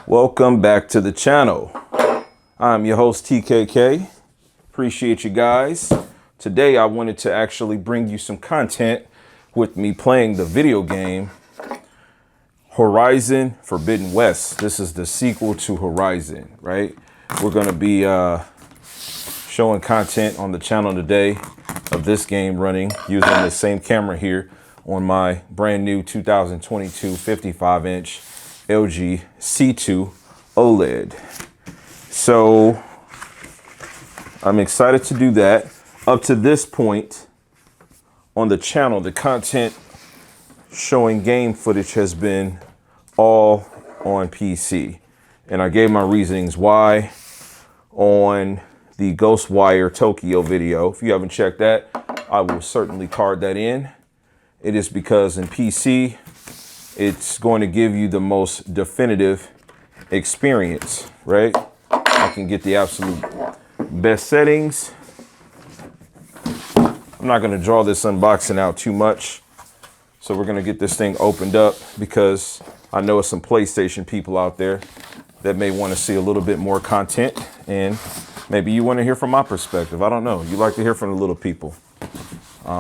Welcome back to the channel. I'm your host TKK. Appreciate you guys. Today I wanted to actually bring you some content with me playing the video game Horizon Forbidden West. This is the sequel to Horizon, right? We're going to be showing content on the channel today of this game running using the same camera here on my brand new 2022 55-inch LG C2 OLED. So I'm excited to do that. Up to this point on the channel, the content showing game footage has been all on PC. And I gave my reasonings why on the Ghostwire Tokyo video. If you haven't checked that, I will certainly card that in. It is because in PC, it's going to give you the most definitive experience, right? I can get the absolute best settings. I'm not going to draw this unboxing out too much. So we're going to get this thing opened up because I know some PlayStation people out there that may want to see a little bit more content, and maybe you want to hear from my perspective. I don't know. You like to hear from the little people.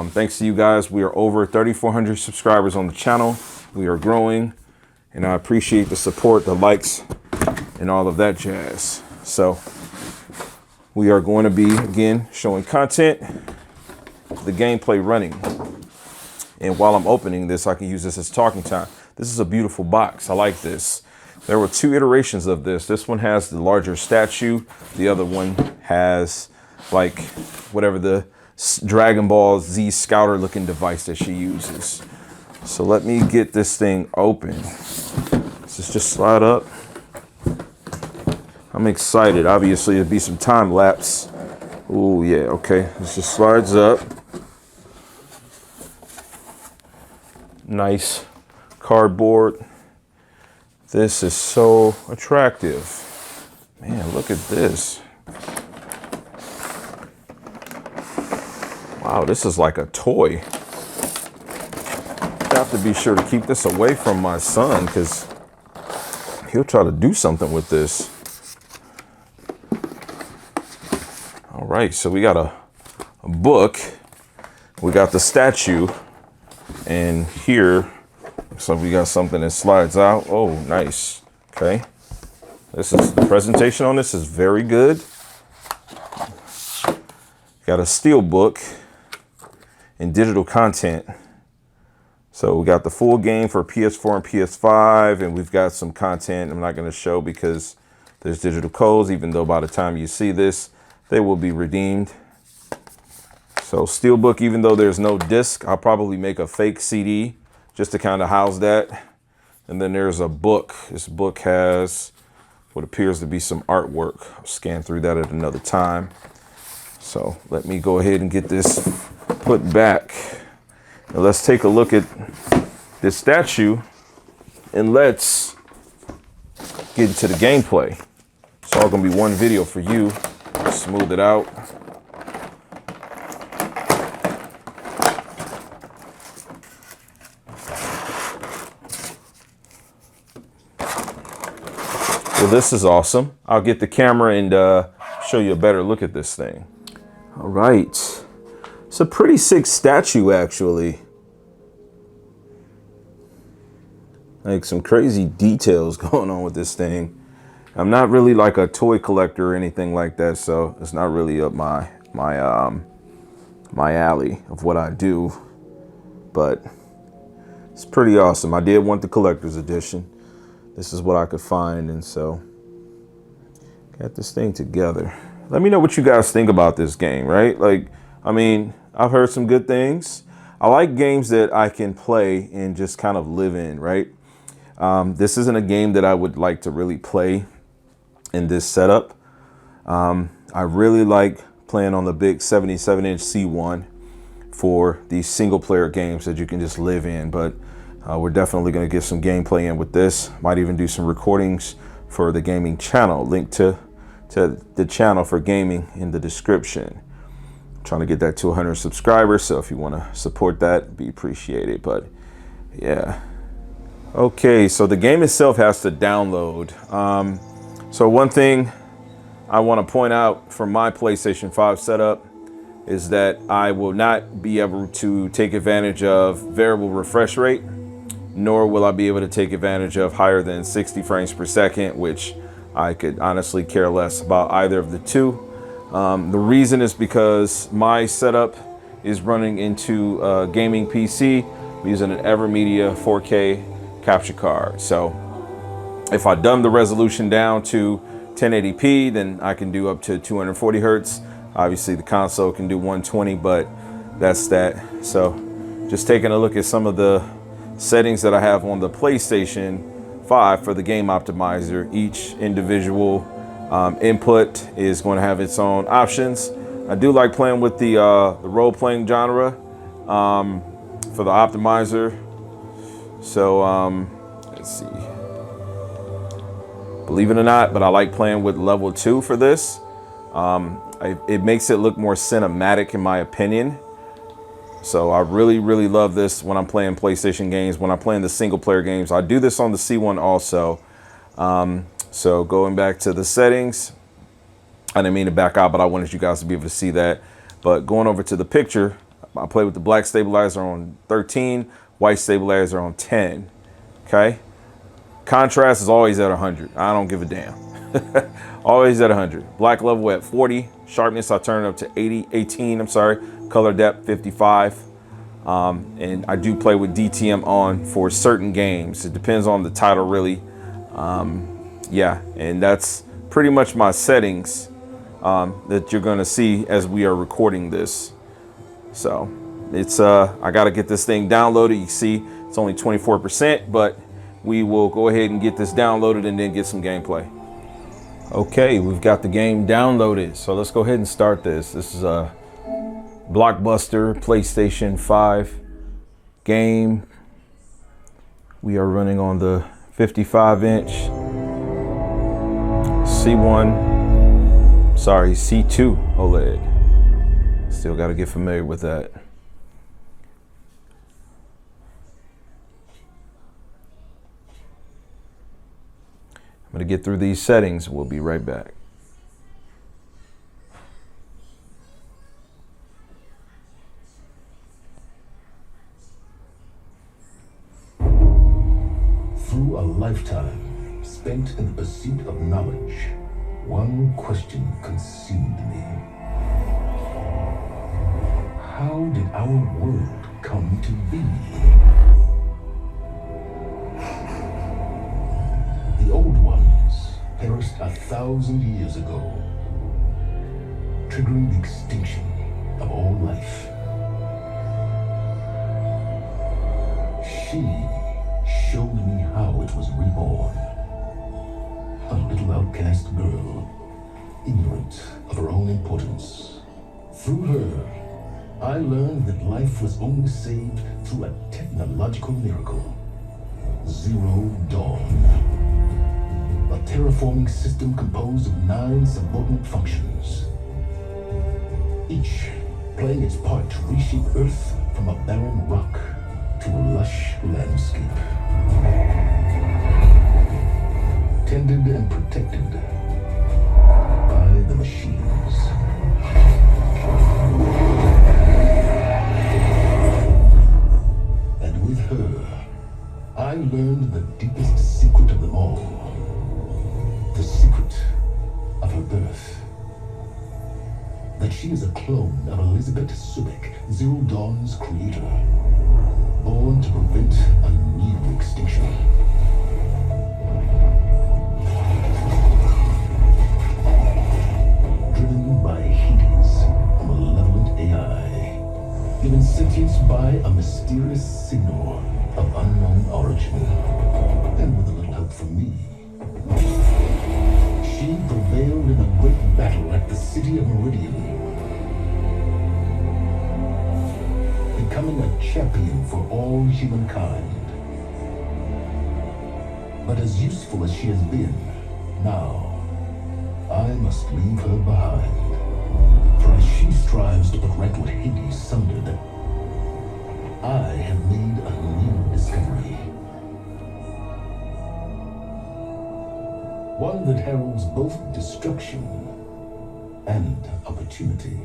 Thanks to you guys. We are over 3,400 subscribers on the channel. We are growing, and I appreciate the support, the likes, and all of that jazz. So we are going to be, again, showing content, the gameplay running. And while I'm opening this, I can use this as talking time. This is a beautiful box. I like this. There were two iterations of this. This one has the larger statue. The other one has like whatever the Dragon Ball Z Scouter looking device that she uses. So let me get this thing open. Let's just slide up. I'm excited. Obviously, it'll be some time lapse. Oh yeah, okay. This just slides up. Nice cardboard. This is so attractive. Man, look at this. Wow, this is like a toy. I have to be sure to keep this away from my son because he'll try to do something with this. All right, so we got a book. We got the statue. And here, looks like we got something that slides out. Oh, nice. Okay. This is the presentation on this is very good. Got a steel book and digital content. So we got the full game for PS4 and PS5, and we've got some content I'm not going to show because there's digital codes, even though by the time you see this, they will be redeemed. So steelbook, even though there's no disc, I'll probably make a fake CD just to kind of house that. And then there's a book. This book has what appears to be some artwork. I'll scan through that at another time. So let me go ahead and get this put back. Now let's take a look at this statue and let's get into the gameplay. It's all gonna be one video for you. Smooth it out. Well, this is awesome. I'll get the camera and show you a better look at this thing. All right. It's a pretty sick statue, actually. Like some crazy details going on with this thing. I'm not really like a toy collector or anything like that, so it's not really up my alley of what I do. But it's pretty awesome. I did want the collector's edition. This is what I could find, and so got this thing together. Let me know what you guys think about this game, right? Like, I mean, I've heard some good things. I like games that I can play and just kind of live in, right? This isn't a game that I would like to really play in this setup. I really like playing on the big 77-inch C1 for these single player games that you can just live in, but we're definitely going to get some gameplay in with this. Might even do some recordings for the gaming channel. Link to the channel for gaming in the description. I'm trying to get that to 100 subscribers, so if you want to support that, be appreciated. But yeah, Okay, so the game itself has to download. So one thing I want to point out from my PlayStation 5 setup is that I will not be able to take advantage of variable refresh rate, nor will I be able to take advantage of higher than 60 frames per second, which I could honestly care less about either of the two. The reason is because my setup is running into a gaming PC. I'm using an Evermedia 4K capture card. So if I dumb the resolution down to 1080p, then I can do up to 240 hertz. Obviously the console can do 120, but that's that. So just taking a look at some of the settings that I have on the PlayStation 5 for the game optimizer. Each individual input is going to have its own options. I do like playing with the role-playing genre for the optimizer. So let's see. Believe it or not, but I like playing with level 2 for this. It makes it look more cinematic in my opinion. So I really, really love this when I'm playing PlayStation games, when I'm playing the single player games. I do this on the C1 also. So going back to the settings, I didn't mean to back out, but I wanted you guys to be able to see that. But going over to the picture, I play with the black stabilizer on 13, white stabilizer on 10, okay? Contrast is always at 100. I don't give a damn. Always at 100. Black level at 40. Sharpness, I turn it up to 18, I'm sorry. Color depth, 55. And I do play with DTM on for certain games. It depends on the title, really. Yeah, and that's pretty much my settings that you're gonna see as we are recording this. So it's I gotta get this thing downloaded. You see it's only 24%, but we will go ahead and get this downloaded and then get some gameplay. Okay, we've got the game downloaded, so let's go ahead and start this. This is a Blockbuster PlayStation 5 game. We are running on the 55-inch C2 OLED. Still got to get familiar with that. I'm going to get through these settings. We'll be right back. Through a lifetime spent in the pursuit of knowledge, one question consumed me. How did our world come to be? The old ones perished 1,000 years ago, triggering the extinction of all life. She showed me how it was reborn. A little outcast girl, ignorant of her own importance. Through her, I learned that life was only saved through a technological miracle. Zero Dawn. A terraforming system composed of 9 subordinate functions, each playing its part to reshape Earth from a barren rock to a lush landscape. Tended and protected by the machines. And with her, I learned the deepest secret of them all. The secret of her birth. That she is a clone of Elizabeth Subek, Zero Dawn's creator, born to prevent a new extinction. Driven by Hades, a malevolent AI, given sentience by a mysterious signal of unknown origin, and with a little help from me. She prevailed in a great battle at the city of Meridian, becoming a champion for all humankind. But as useful as she has been, now I must leave her behind. For as she strives to put right what Hades sundered, I have made a new discovery. One that heralds both destruction and opportunity.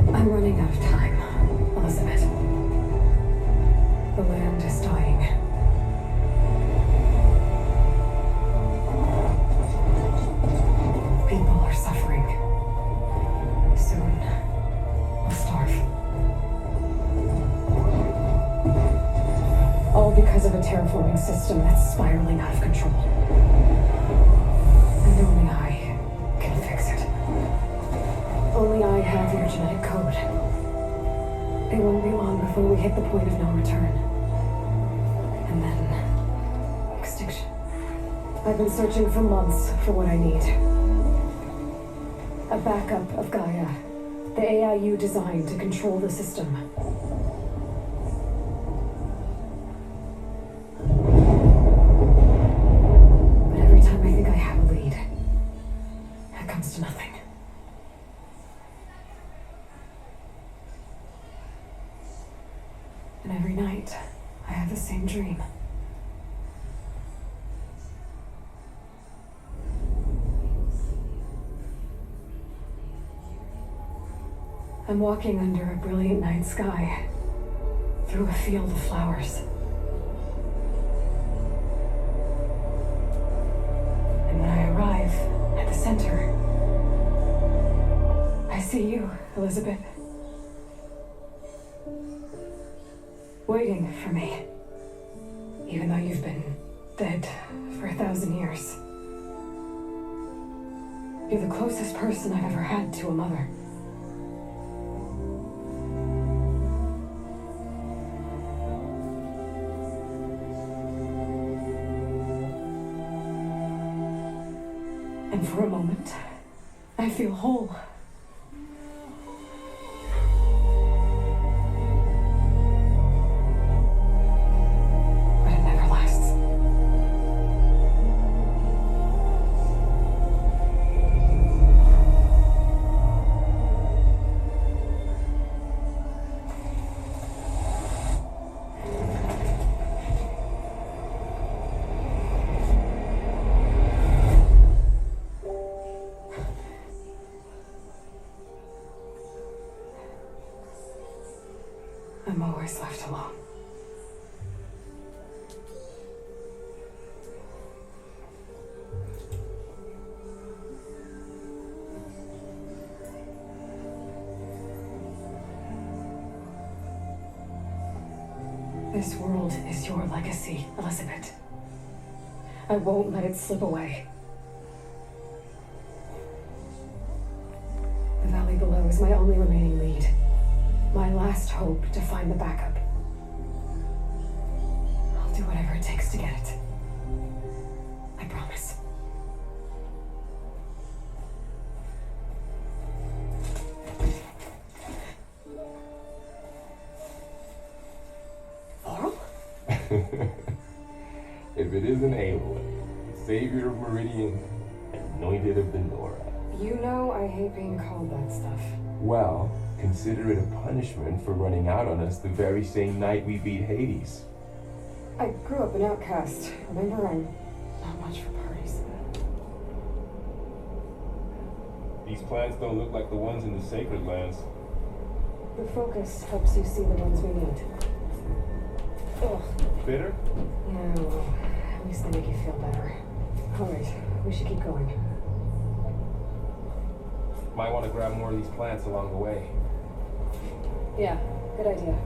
I'm running out of time, Elizabeth. The land is dying. People are suffering. Soon, we'll starve. All because of a terraforming system that's spiraling out of control. And only I can fix it. Only I have your genetic code. It won't be long before we hit the point of no return. And then... extinction. I've been searching for months for what I need. A backup of Gaia. The AI you designed to control the system. But every time I think I have a lead, it comes to nothing. And every night, I have the same dream. I'm walking under a brilliant night sky, through a field of flowers. And when I arrive at the center, I see you, Elizabeth. Waiting for me, even though you've been dead for 1,000 years. You're the closest person I've ever had to a mother. And for a moment, I feel whole. I'm always left alone. This world is your legacy, Elizabeth. I won't let it slip away. The valley below is my only remaining lead. My last hope to find the backup. I'll do whatever it takes to get it. I promise. Laurel? If it isn't Aloy, savior of Meridian, anointed of the Nora. You know I hate being called that stuff. Well, consider it a punishment for running out on us the very same night we beat Hades. I grew up an outcast. Remember, I'm not much for parties. These plants don't look like the ones in the sacred lands. The focus helps you see the ones we need. Ugh. Bitter? Yeah, well, at least they make you feel better. Alright, we should keep going. Might want to grab more of these plants along the way. Yeah, good idea.